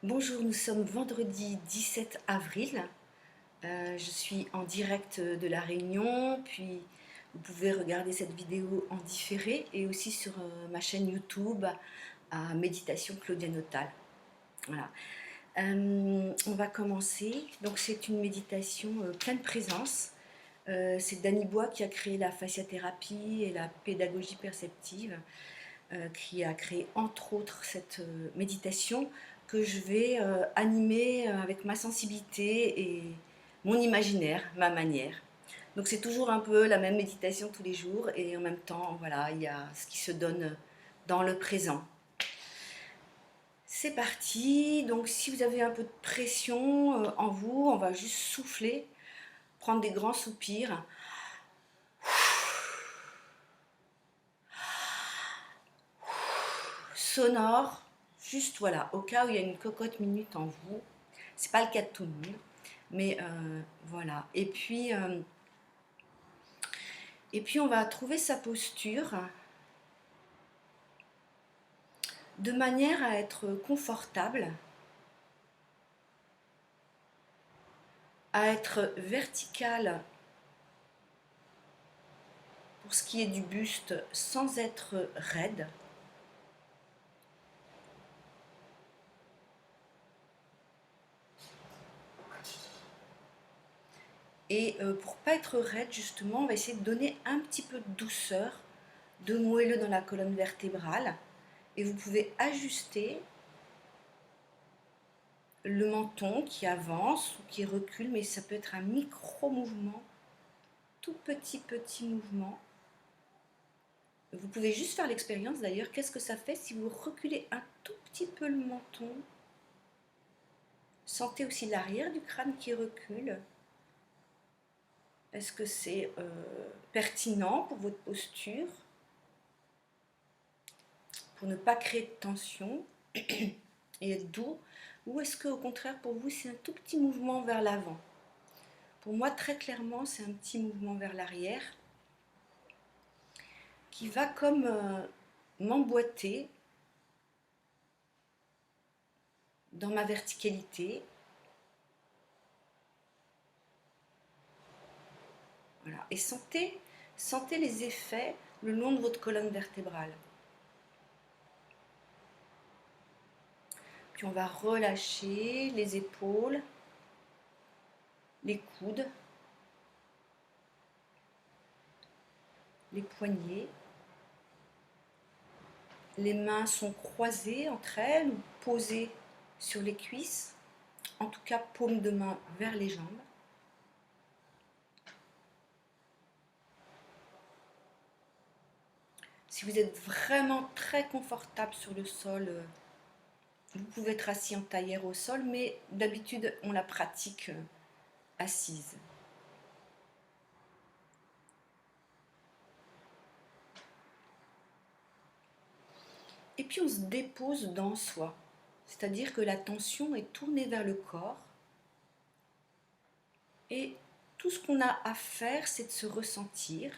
Bonjour, nous sommes vendredi 17 avril. Je suis en direct de La Réunion, puis vous pouvez regarder cette vidéo en différé et aussi sur ma chaîne YouTube à Méditation Claudia Notal. Voilà. On va commencer. Donc c'est une méditation pleine présence. C'est Danny Bois qui a créé la fasciathérapie et la pédagogie perceptive, qui a créé entre autres cette méditation que je vais animer avec ma sensibilité et mon imaginaire, ma manière. Donc c'est toujours un peu la même méditation tous les jours et en même temps, voilà, il y a ce qui se donne dans le présent. C'est parti. Donc si vous avez un peu de pression en vous, on va juste souffler, prendre des grands soupirs. Sonore, juste voilà, au cas où il y a une cocotte minute en vous. C'est pas le cas de tout le monde, mais voilà. Et puis on va trouver sa posture de manière à être confortable, à être vertical pour ce qui est du buste sans être raide. Et pour pas être raide, justement, on va essayer de donner un petit peu de douceur, de moelleux dans la colonne vertébrale. Et vous pouvez ajuster le menton qui avance ou qui recule, mais ça peut être un micro-mouvement, tout petit mouvement. Vous pouvez juste faire l'expérience d'ailleurs, qu'est-ce que ça fait si vous reculez un tout petit peu le menton. Sentez aussi l'arrière du crâne qui recule. Est-ce que c'est pertinent pour votre posture, pour ne pas créer de tension et être doux, ou est-ce qu'au contraire pour vous c'est un tout petit mouvement vers l'avant? Pour moi très clairement c'est un petit mouvement vers l'arrière qui va comme m'emboîter dans ma verticalité. Voilà. Et sentez les effets le long de votre colonne vertébrale. Puis on va relâcher les épaules, les coudes, les poignets. Les mains sont croisées entre elles ou posées sur les cuisses. En tout cas, paume de main vers les jambes. Si vous êtes vraiment très confortable sur le sol, vous pouvez être assis en tailleur au sol, mais d'habitude, on la pratique assise. Et puis on se dépose dans soi, c'est-à-dire que l'attention est tournée vers le corps et tout ce qu'on a à faire, c'est de se ressentir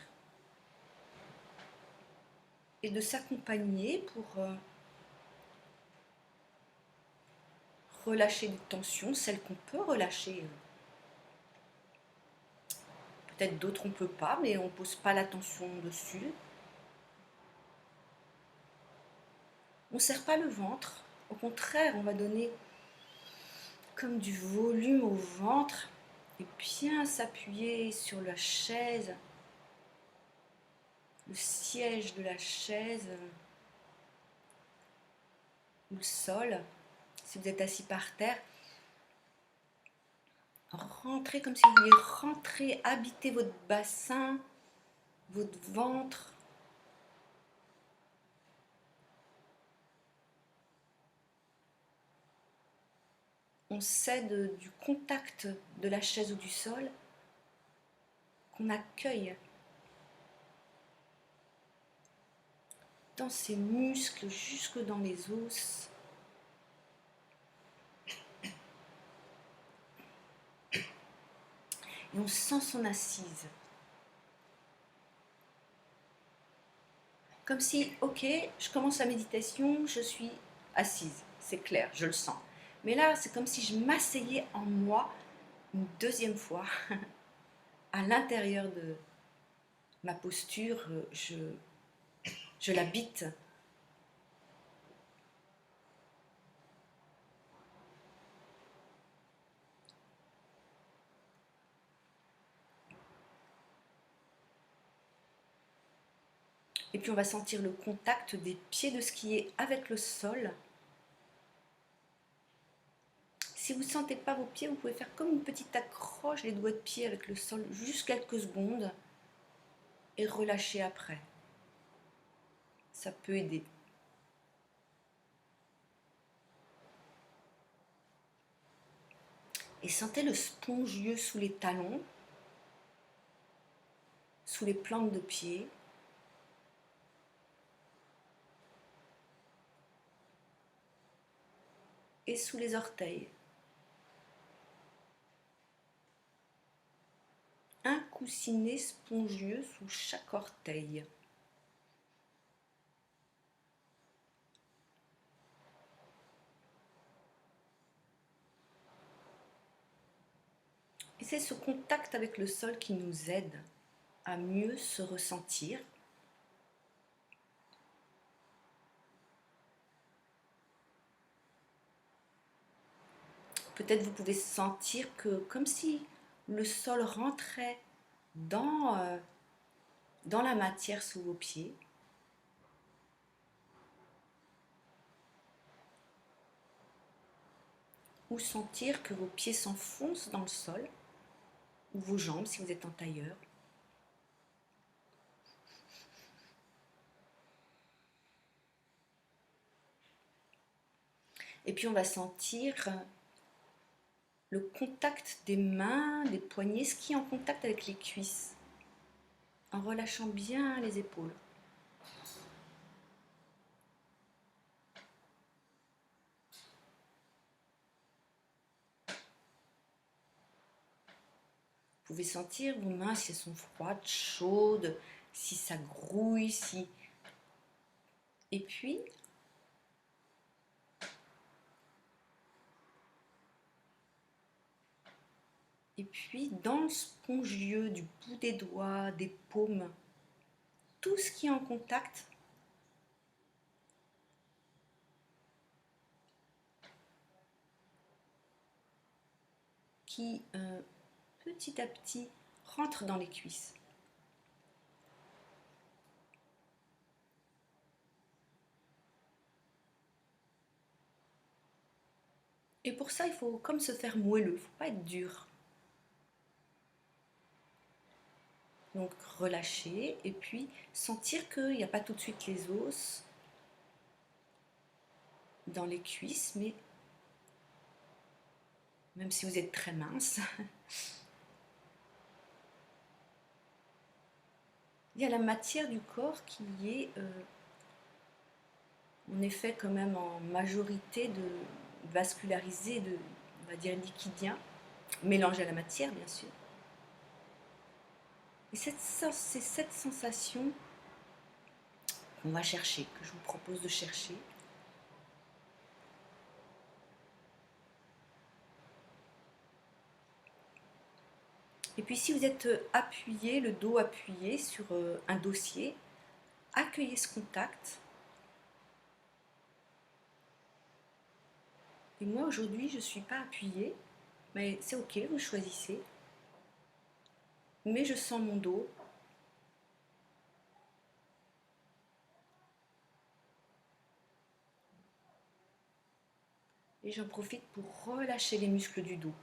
et de s'accompagner pour relâcher des tensions, celles qu'on peut relâcher. Peut-être d'autres on ne peut pas, mais on ne pose pas l'attention dessus. On ne serre pas le ventre, au contraire, on va donner comme du volume au ventre et bien s'appuyer sur la chaise, le siège de la chaise, ou le sol. Si vous êtes assis par terre, rentrez comme si vous vouliez rentrer, habiter votre bassin, votre ventre. On cède du contact de la chaise ou du sol, qu'on accueille dans ses muscles jusque dans les os. Et on sent son assise. Comme si, ok, je commence la méditation, je suis assise, c'est clair, je le sens. Mais là, c'est comme si je m'asseyais en moi une deuxième fois, à l'intérieur de ma posture, je l'habite. Et puis on va sentir le contact des pieds de skier avec le sol. Si vous ne sentez pas vos pieds, vous pouvez faire comme une petite accroche les doigts de pied avec le sol juste quelques secondes et relâcher après. Ça peut aider. Et sentez le spongieux sous les talons, sous les plantes de pied. Et sous les orteils. Un coussinet spongieux sous chaque orteil. Et c'est ce contact avec le sol qui nous aide à mieux se ressentir. Peut-être vous pouvez sentir que comme si le sol rentrait dans la matière sous vos pieds. Ou sentir que vos pieds s'enfoncent dans le sol, ou vos jambes si vous êtes en tailleur. Et puis on va sentir le contact des mains, des poignets, ce qui est en contact avec les cuisses, en relâchant bien les épaules. Vous pouvez sentir vos mains si elles sont froides, chaudes, si ça grouille, si... Et puis, dans le spongieux du bout des doigts, des paumes, tout ce qui est en contact, qui petit à petit rentre dans les cuisses. Et pour ça, il faut comme se faire moelleux, il ne faut pas être dur. Donc relâcher et puis sentir qu'il n'y a pas tout de suite les os dans les cuisses, mais même si vous êtes très mince, il y a la matière du corps qui est en effet quand même en majorité de vascularisé, on va dire liquidien, mélangé à la matière bien sûr. Et c'est cette sensation qu'on va chercher, que je vous propose de chercher. Et puis si vous êtes appuyé, le dos appuyé sur un dossier, accueillez ce contact. Et moi aujourd'hui je ne suis pas appuyée, mais c'est ok, vous choisissez. Mais je sens mon dos. Et j'en profite pour relâcher les muscles du dos.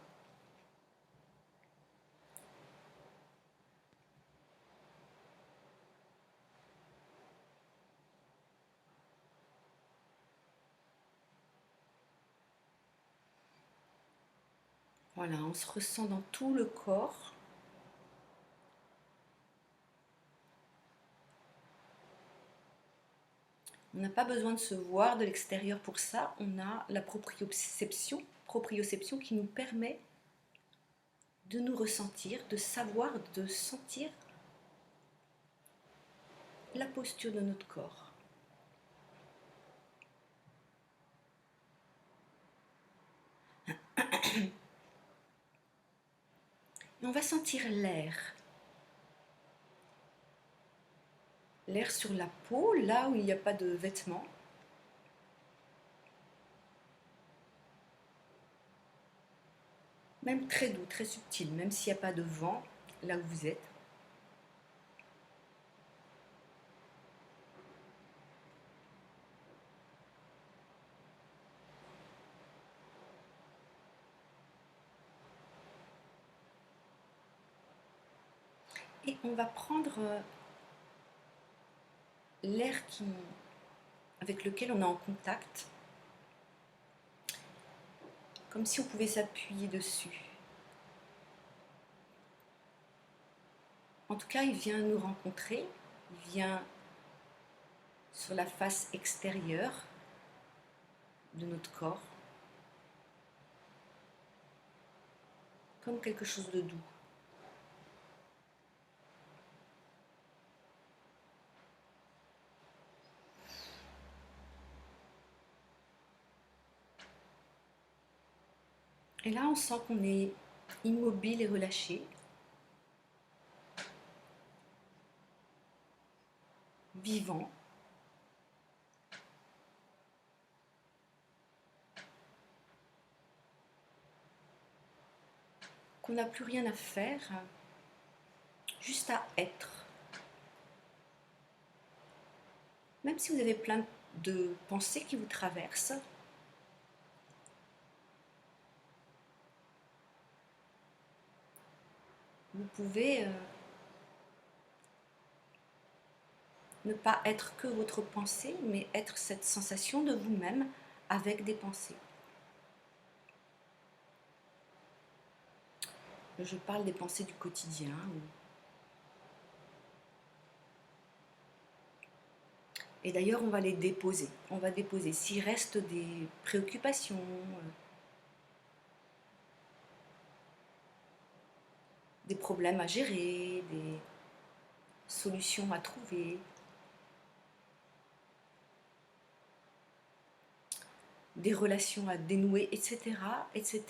Voilà, on se ressent dans tout le corps. On n'a pas besoin de se voir de l'extérieur pour ça. On a la proprioception qui nous permet de nous ressentir, de savoir, de sentir la posture de notre corps. Et on va sentir l'air. L'air sur la peau, là où il n'y a pas de vêtements. Même très doux, très subtil, même s'il n'y a pas de vent là où vous êtes. Et on va prendre l'air avec lequel on est en contact, comme si on pouvait s'appuyer dessus. En tout cas, il vient nous rencontrer, il vient sur la face extérieure de notre corps, comme quelque chose de doux. Et là, on sent qu'on est immobile et relâché, vivant. Qu'on n'a plus rien à faire, juste à être. Même si vous avez plein de pensées qui vous traversent, vous pouvez ne pas être que votre pensée, mais être cette sensation de vous-même avec des pensées. Je parle des pensées du quotidien. Et d'ailleurs, on va les déposer. On va déposer. S'il reste des préoccupations, des problèmes à gérer, des solutions à trouver, des relations à dénouer, etc., etc.,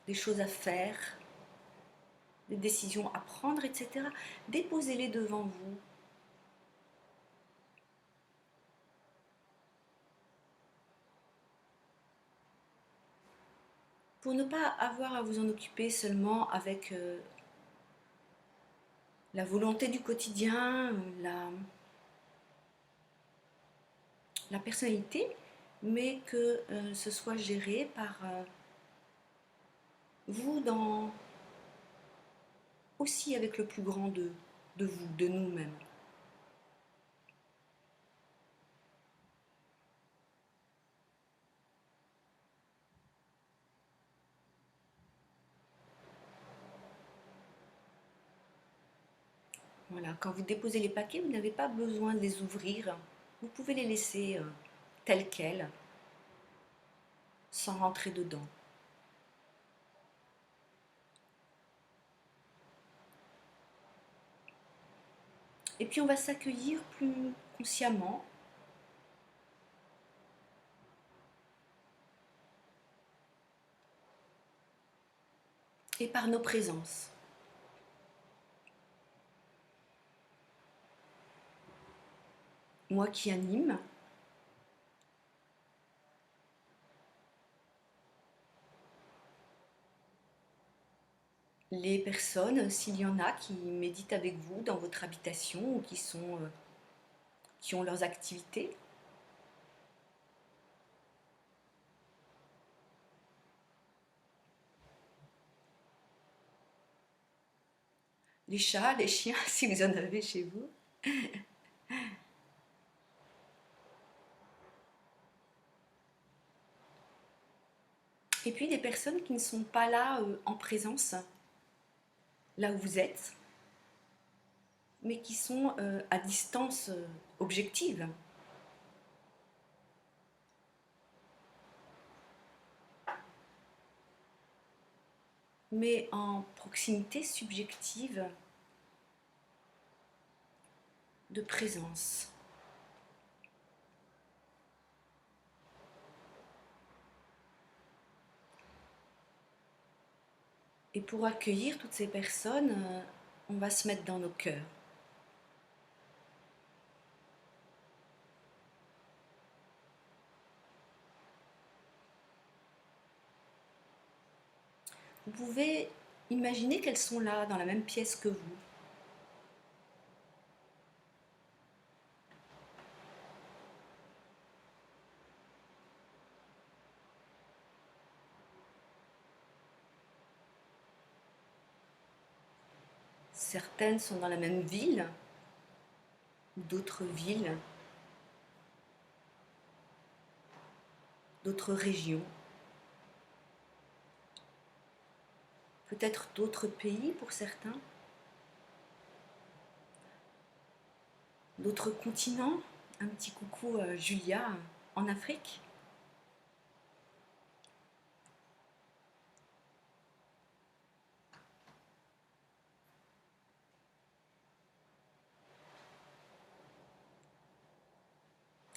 des choses à faire, des décisions à prendre, etc., déposez-les devant vous. Pour ne pas avoir à vous en occuper seulement avec la volonté du quotidien, la personnalité, mais que ce soit géré par vous aussi avec le plus grand de vous, de nous-mêmes. Voilà, quand vous déposez les paquets, vous n'avez pas besoin de les ouvrir. Vous pouvez les laisser tels quels, sans rentrer dedans. Et puis on va s'accueillir plus consciemment. Et par nos présences. Moi qui anime, les personnes, s'il y en a qui méditent avec vous dans votre habitation ou qui ont leurs activités. Les chats, les chiens, si vous en avez chez vous. Et puis des personnes qui ne sont pas là en présence, là où vous êtes, mais qui sont à distance objective. Mais en proximité subjective de présence. Et pour accueillir toutes ces personnes, on va se mettre dans nos cœurs. Vous pouvez imaginer qu'elles sont là, dans la même pièce que vous. Certaines sont dans la même ville, d'autres villes, d'autres régions, peut-être d'autres pays pour certains, d'autres continents. Un petit coucou Julia en Afrique.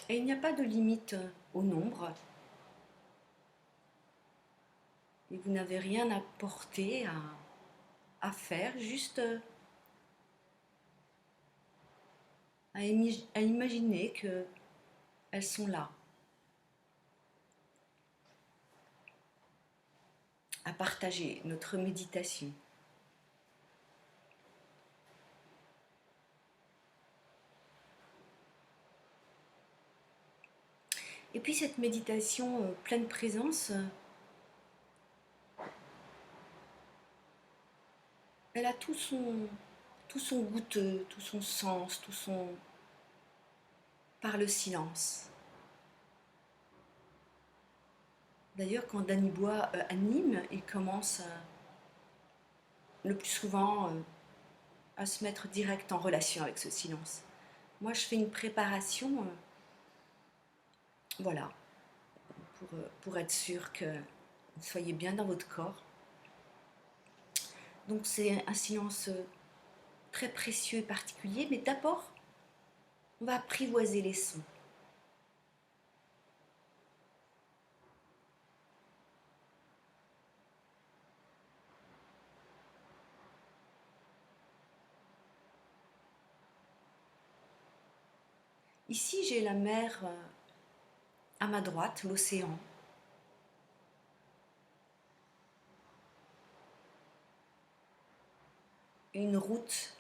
Et il n'y a pas de limite au nombre. Et vous n'avez rien à porter, à faire, juste à imaginer qu'elles sont là, à partager notre méditation. Et puis cette méditation pleine présence, elle a tout son goûteux, tout son sens, par le silence. D'ailleurs, quand Danny Bois anime, il commence le plus souvent à se mettre direct en relation avec ce silence. Moi, je fais une préparation, voilà, pour être sûr que vous soyez bien dans votre corps. Donc c'est un silence très précieux et particulier, mais d'abord, on va apprivoiser les sons. Ici, j'ai la mer à ma droite, l'océan. Une route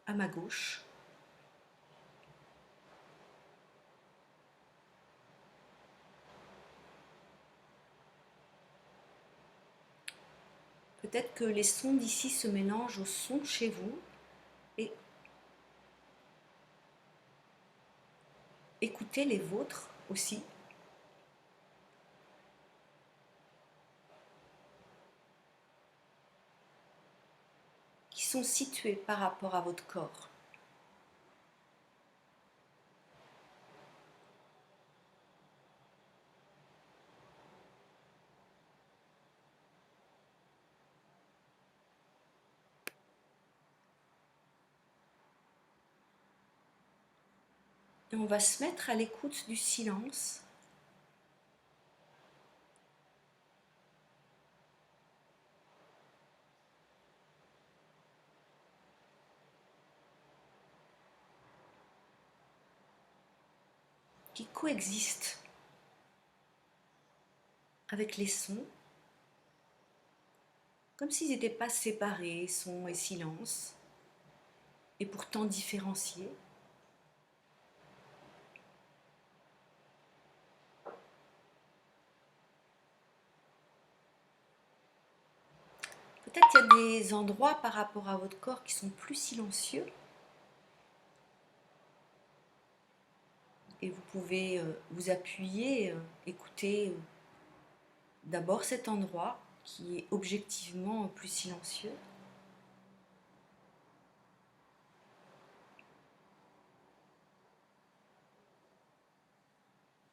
à ma gauche. Peut-être que les sons d'ici se mélangent aux sons chez vous et écoutez les vôtres aussi. Qui sont situés par rapport à votre corps. Et on va se mettre à l'écoute du silence. Qui coexiste avec les sons, comme s'ils n'étaient pas séparés, son et silence, et pourtant différenciés. Peut-être qu'il y a des endroits par rapport à votre corps qui sont plus silencieux. Et vous pouvez vous appuyer, écouter d'abord cet endroit qui est objectivement plus silencieux.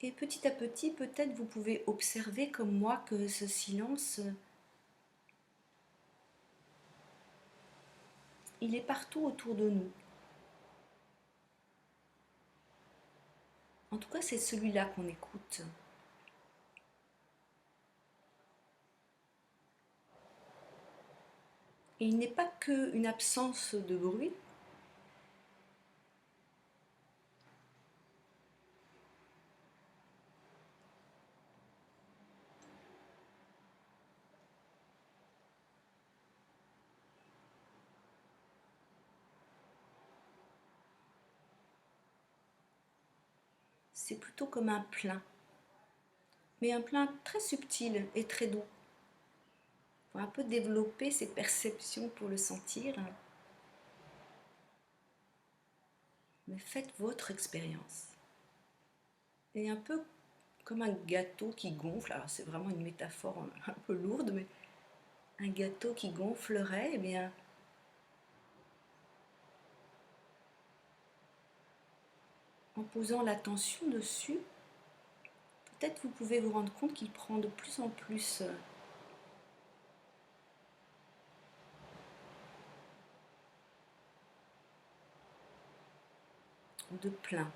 Et petit à petit, peut-être vous pouvez observer comme moi que ce silence, il est partout autour de nous. En tout cas, c'est celui-là qu'on écoute. Et il n'est pas qu'une absence de bruit, c'est plutôt comme un plein, mais un plein très subtil et très doux. Il faut un peu développer ses perceptions pour le sentir, mais faites votre expérience. Et un peu comme un gâteau qui gonfle, alors c'est vraiment une métaphore un peu lourde, mais un gâteau qui gonflerait, eh bien, en posant l'attention dessus, peut-être vous pouvez vous rendre compte qu'il prend de plus en plus de plein.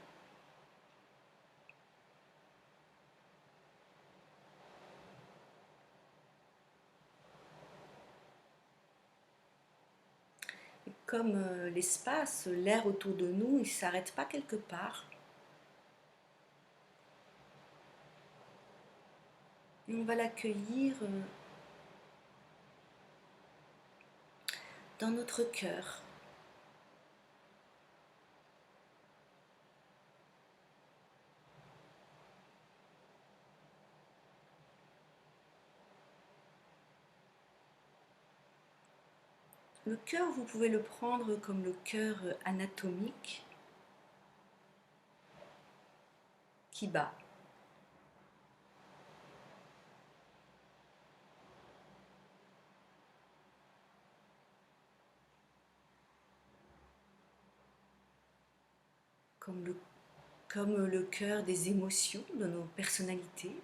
Et comme l'espace, l'air autour de nous, il ne s'arrête pas quelque part. Et on va l'accueillir dans notre cœur. Le cœur, vous pouvez le prendre comme le cœur anatomique qui bat. Comme le cœur des émotions, de nos personnalités.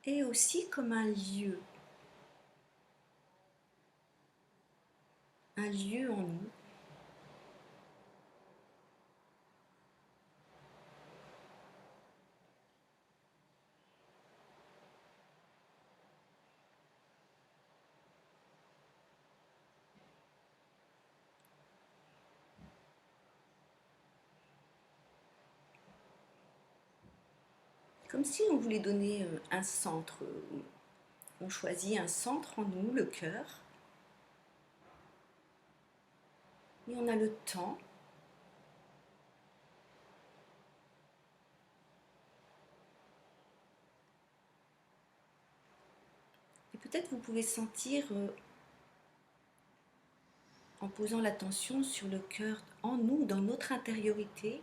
Et aussi comme un lieu en nous. Comme si on voulait donner un centre. On choisit un centre en nous, le cœur. Et on a le temps et peut-être vous pouvez sentir en posant l'attention sur le cœur en nous, dans notre intériorité,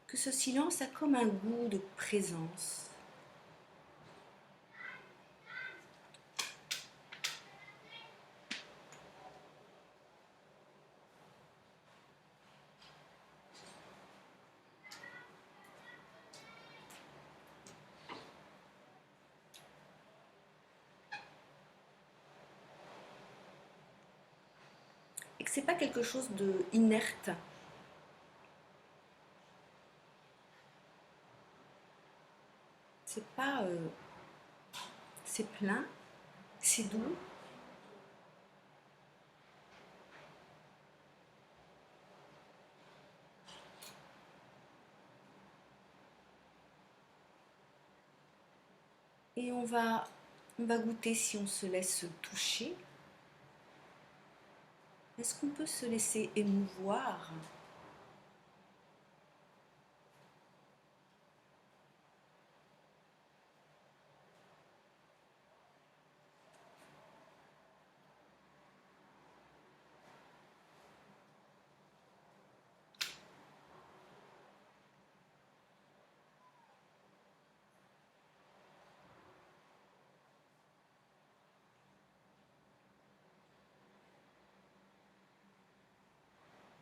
que ce silence a comme un goût de présence. Et que ce n'est pas quelque chose de inerte. C'est pas... c'est plein, c'est doux. Et on va goûter si on se laisse toucher. Est-ce qu'on peut se laisser émouvoir?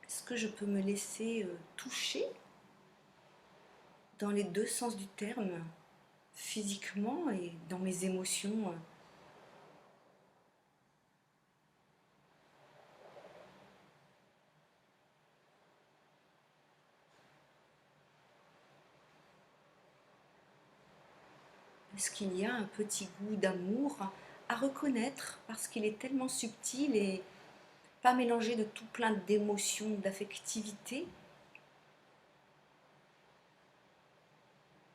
Est-ce que je peux me laisser toucher dans les deux sens du terme, physiquement et dans mes émotions? Est-ce qu'il y a un petit goût d'amour à reconnaître parce qu'il est tellement subtil et pas mélangé de tout plein d'émotions, d'affectivité,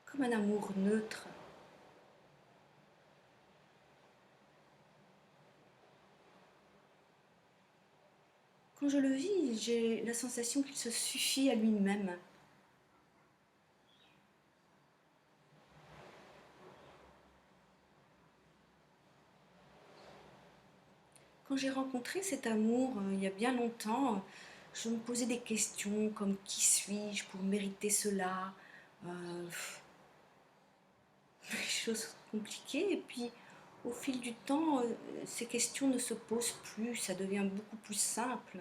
comme un amour neutre. Quand je le vis, j'ai la sensation qu'il se suffit à lui-même. Quand j'ai rencontré cet amour il y a bien longtemps, je me posais des questions comme qui suis-je pour mériter cela, euh, des choses compliquées. Et puis au fil du temps, ces questions ne se posent plus, ça devient beaucoup plus simple.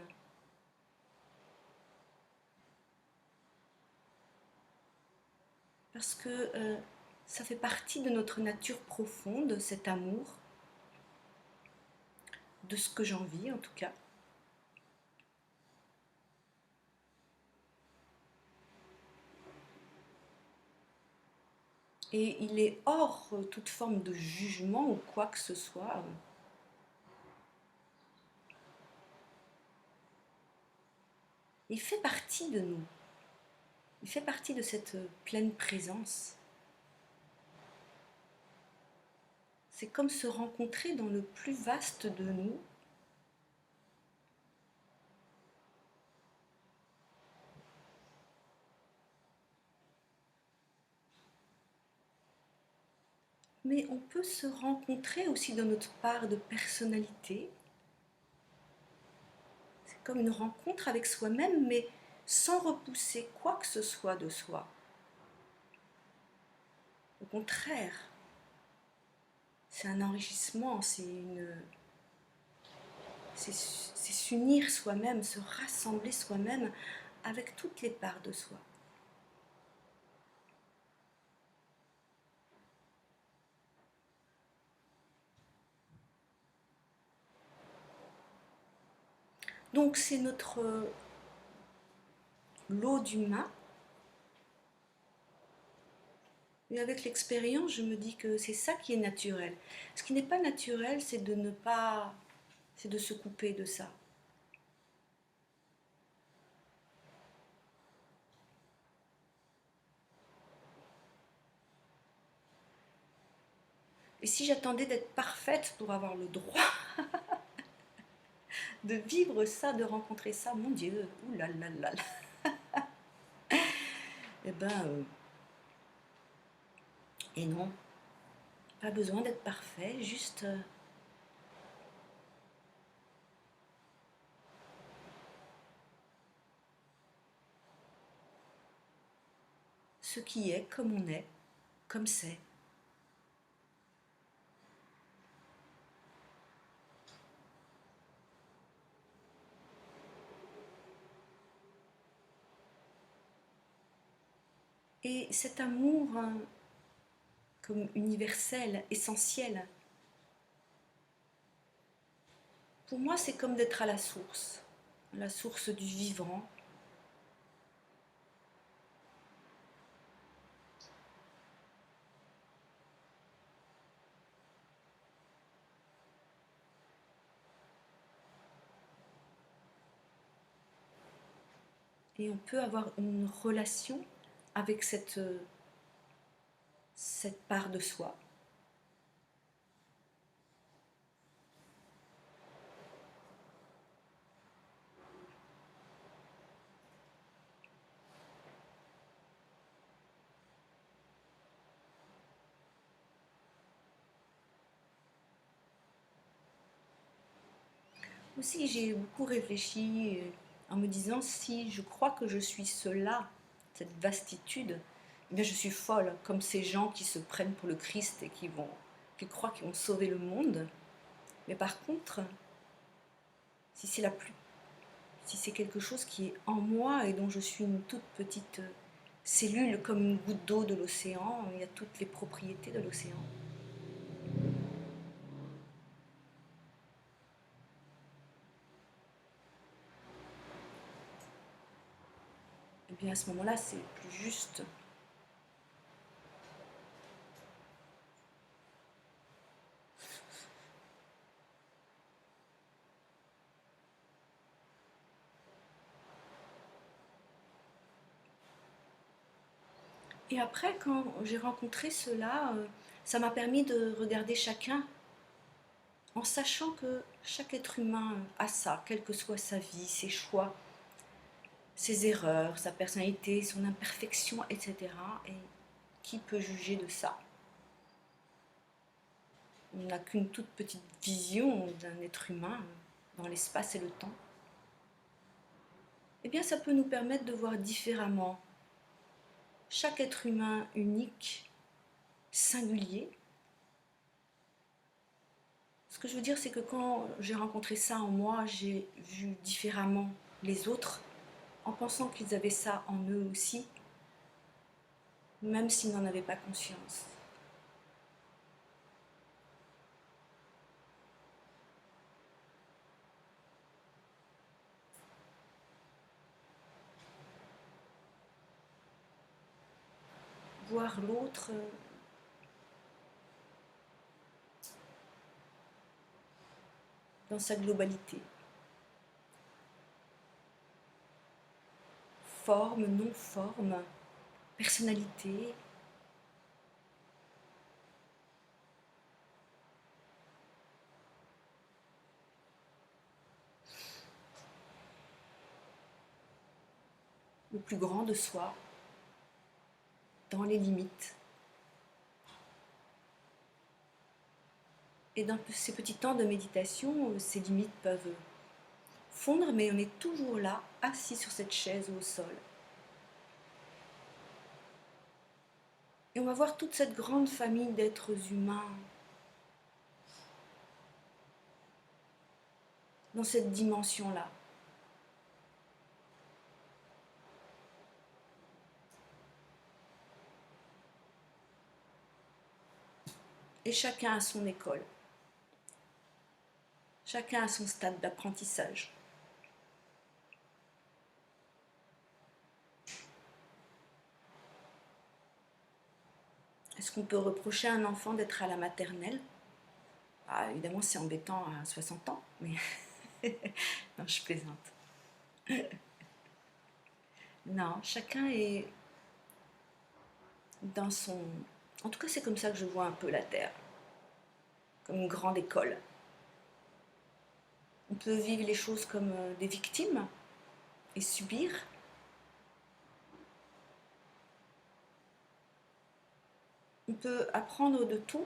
Parce que ça fait partie de notre nature profonde, cet amour, de ce que j'en vis en tout cas. Et il est hors toute forme de jugement ou quoi que ce soit. Il fait partie de nous. Il fait partie de cette pleine présence. C'est comme se rencontrer dans le plus vaste de nous. Mais on peut se rencontrer aussi dans notre part de personnalité. C'est comme une rencontre avec soi-même, mais sans repousser quoi que ce soit de soi. Au contraire, c'est un enrichissement, c'est s'unir soi-même, se rassembler soi-même avec toutes les parts de soi. Donc c'est notre lot d'humain. Et avec l'expérience, je me dis que c'est ça qui est naturel. Ce qui n'est pas naturel, c'est de ne pas, c'est de se couper de ça. Et si j'attendais d'être parfaite pour avoir le droit de vivre ça, de rencontrer ça, mon Dieu, oulalalala. Eh ben, et non, pas besoin d'être parfait, juste ce qui est, comme on est, comme c'est. Et cet amour comme universel, essentiel, pour moi c'est comme d'être à la source du vivant. Et on peut avoir une relation avec cette part de soi. Aussi, j'ai beaucoup réfléchi en me disant si je crois que je suis cela, cette vastitude, eh bien je suis folle, comme ces gens qui se prennent pour le Christ et qui croient qu'ils vont sauver le monde. Mais par contre, si c'est la plus, si c'est quelque chose qui est en moi et dont je suis une toute petite cellule comme une goutte d'eau de l'océan, il y a toutes les propriétés de l'océan. Et bien à ce moment-là, c'est plus juste. Et après, quand j'ai rencontré cela, ça m'a permis de regarder chacun en sachant que chaque être humain a ça, quelle que soit sa vie, ses choix, ses erreurs, sa personnalité, son imperfection, etc. Et qui peut juger de ça? On n'a qu'une toute petite vision d'un être humain dans l'espace et le temps. Eh bien, ça peut nous permettre de voir différemment chaque être humain unique, singulier. Ce que je veux dire, c'est que quand j'ai rencontré ça en moi, j'ai vu différemment les autres, en pensant qu'ils avaient ça en eux aussi, même s'ils n'en avaient pas conscience. Voir l'autre dans sa globalité. Forme, non-forme, personnalité. Le plus grand de soi, dans les limites. Et dans ces petits temps de méditation, ces limites peuvent fondre, mais on est toujours là, assis sur cette chaise ou au sol. Et on va voir toute cette grande famille d'êtres humains dans cette dimension-là. Et chacun a son école. Chacun a son stade d'apprentissage. Est-ce qu'on peut reprocher à un enfant d'être à la maternelle? Ah, évidemment, c'est embêtant à 60 ans, mais non, je plaisante. Non, chacun est dans son... En tout cas, c'est comme ça que je vois un peu la Terre, comme une grande école. On peut vivre les choses comme des victimes et subir. On peut apprendre de tout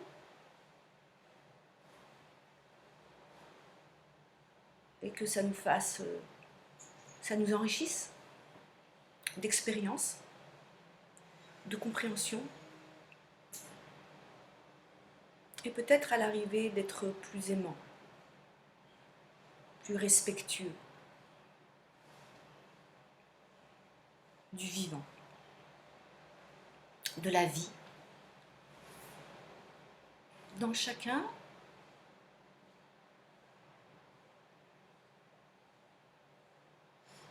et que ça nous fasse, ça nous enrichisse d'expérience, de compréhension et peut-être à l'arrivée d'être plus aimant, plus respectueux du vivant, de la vie. Dans chacun,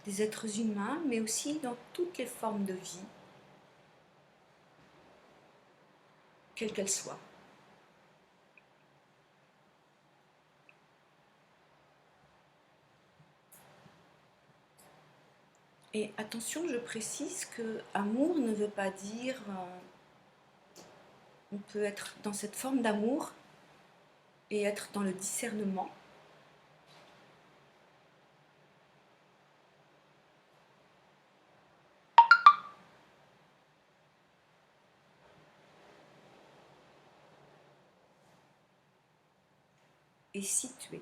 des êtres humains, mais aussi dans toutes les formes de vie, quelles qu'elles soient. Et attention, je précise que amour ne veut pas dire on peut être dans cette forme d'amour et être dans le discernement. Et situé.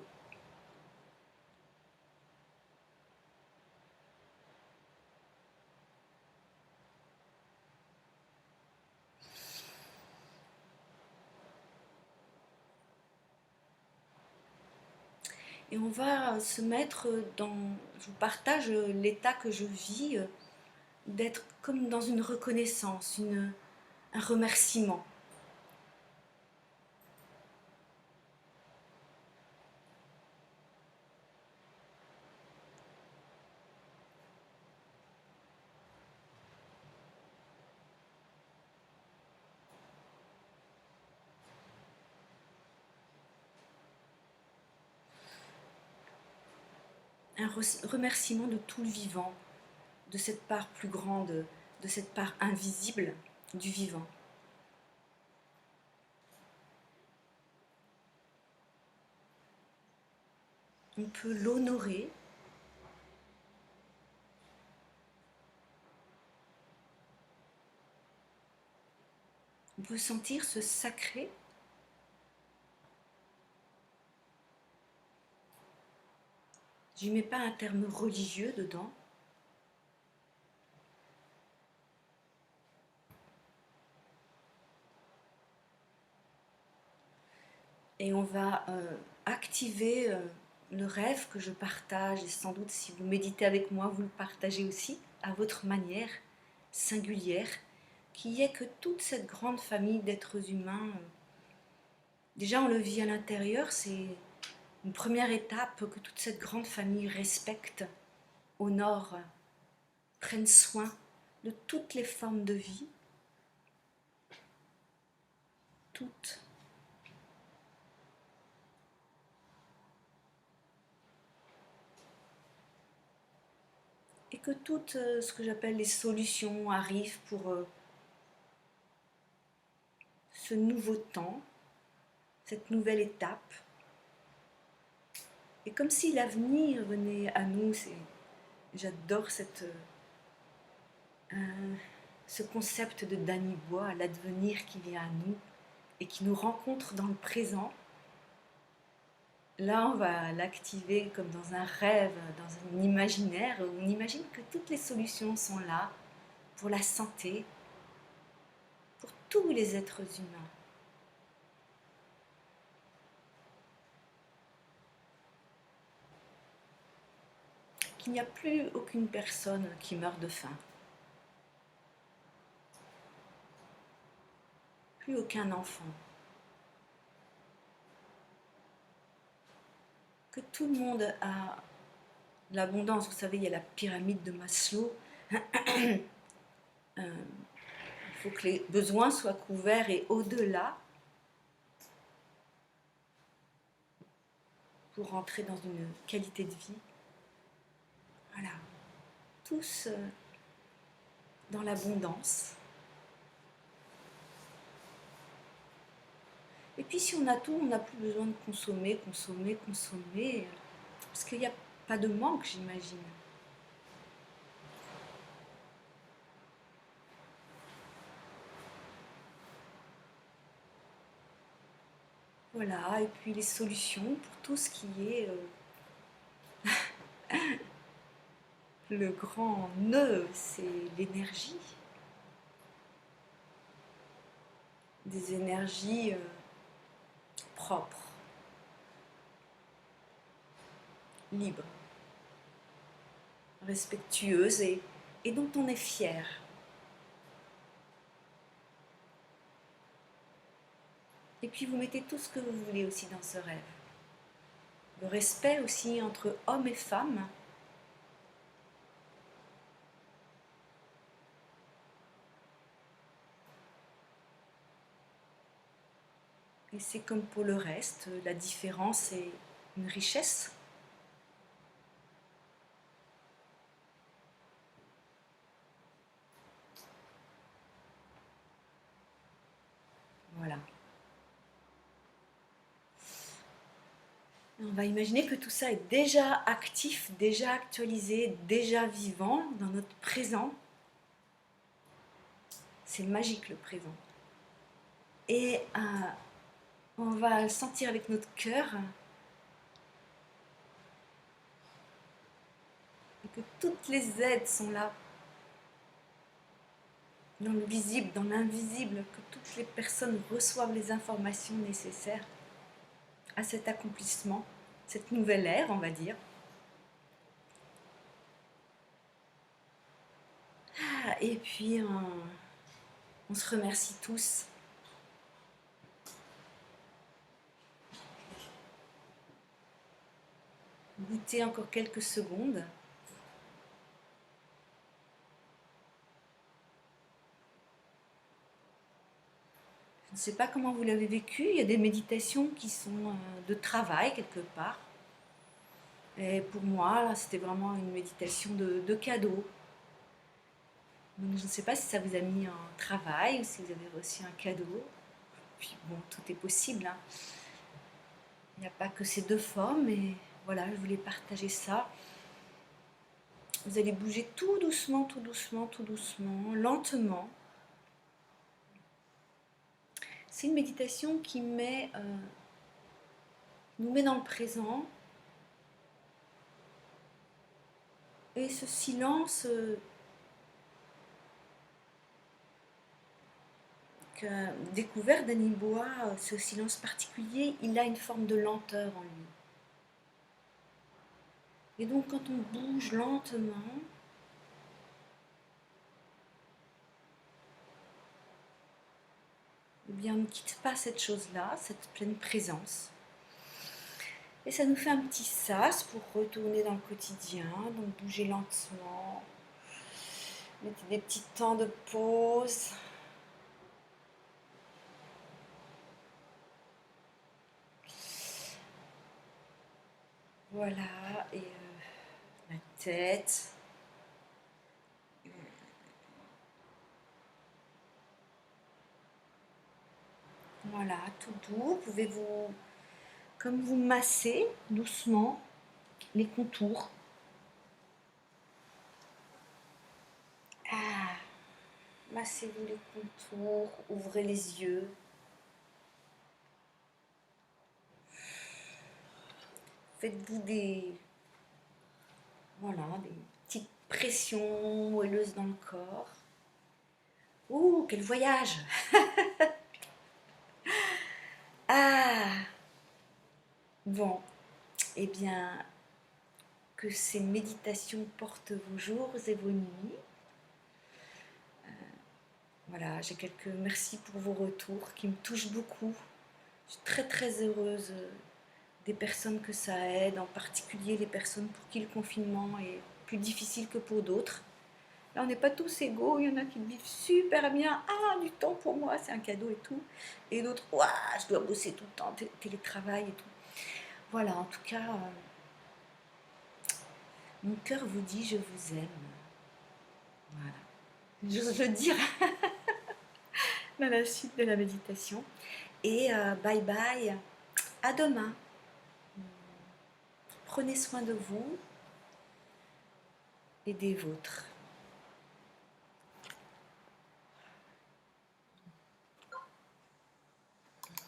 Et on va se mettre dans, je vous partage l'état que je vis, d'être comme dans une reconnaissance, un remerciement. Un remerciement de tout le vivant, de cette part plus grande, de cette part invisible du vivant. On peut l'honorer. On peut sentir ce sacré. Je n'y mets pas un terme religieux dedans. Et on va activer le rêve que je partage, et sans doute si vous méditez avec moi, vous le partagez aussi, à votre manière singulière, qui est que toute cette grande famille d'êtres humains, déjà on le vit à l'intérieur, c'est une première étape que toute cette grande famille respecte, honore, prenne soin de toutes les formes de vie, toutes. Et que toutes ce que j'appelle les solutions arrivent pour ce nouveau temps, cette nouvelle étape. Et comme si l'avenir venait à nous, j'adore ce concept de Danny Bois, l'advenir qui vient à nous et qui nous rencontre dans le présent. Là, on va l'activer comme dans un rêve, dans un imaginaire, où on imagine que toutes les solutions sont là pour la santé, pour tous les êtres humains. Qu'il n'y a plus aucune personne qui meurt de faim. Plus aucun enfant. Que tout le monde a l'abondance. Vous savez, il y a la pyramide de Maslow. Il faut que les besoins soient couverts et au-delà, pour rentrer dans une qualité de vie. Voilà. Tous dans l'abondance. Et puis si on a tout, on n'a plus besoin de consommer, parce qu'il n'y a pas de manque, j'imagine. Voilà, et puis les solutions pour tout ce qui est le grand nœud, c'est l'énergie. Des énergies propres, libres, respectueuses et dont on est fier. Et puis vous mettez tout ce que vous voulez aussi dans ce rêve. Le respect aussi entre hommes et femmes. Et c'est comme pour le reste, la différence est une richesse. Voilà. On va imaginer que tout ça est déjà actif, déjà actualisé, déjà vivant dans notre présent. C'est magique le présent. Et on va le sentir avec notre cœur. Et que toutes les aides sont là. Dans le visible, dans l'invisible, que toutes les personnes reçoivent les informations nécessaires à cet accomplissement, cette nouvelle ère, on va dire. Et puis, on se remercie tous. Goûtez encore quelques secondes. Je ne sais pas comment vous l'avez vécu, il y a des méditations qui sont de travail quelque part. Et pour moi, là, c'était vraiment une méditation de cadeau. Donc je ne sais pas si ça vous a mis en travail ou si vous avez reçu un cadeau. Puis bon, tout est possible, hein. Il n'y a pas que ces deux formes, mais voilà, je voulais partager ça. Vous allez bouger tout doucement, tout doucement, tout doucement, lentement. C'est une méditation qui nous met dans le présent. Et ce silence découvert Danny Bois, ce silence particulier, il a une forme de lenteur en lui. Et donc quand on bouge lentement, eh bien on ne quitte pas cette chose-là, cette pleine présence. Et ça nous fait un petit sas pour retourner dans le quotidien, donc bouger lentement, mettez des petits temps de pause. Voilà, et la tête. Voilà, tout doux. Vous pouvez comme vous masser doucement les contours. Ah, massez-vous les contours, ouvrez les yeux. Faites-vous des petites pressions moelleuses dans le corps. Ouh, quel voyage! Ah, bon, eh bien, que ces méditations portent vos jours et vos nuits. Voilà, j'ai quelques merci pour vos retours qui me touchent beaucoup. Je suis très très heureuse des personnes que ça aide, en particulier les personnes pour qui le confinement est plus difficile que pour d'autres. Là, on n'est pas tous égaux, il y en a qui vivent super bien, ah, du temps pour moi, c'est un cadeau et tout. Et d'autres, ouah, je dois bosser tout le temps, télétravail et tout. Voilà, en tout cas, mon cœur vous dit je vous aime. Voilà. J'ose le dire dans la suite de la méditation. Et bye bye, à demain. Prenez soin de vous et des vôtres.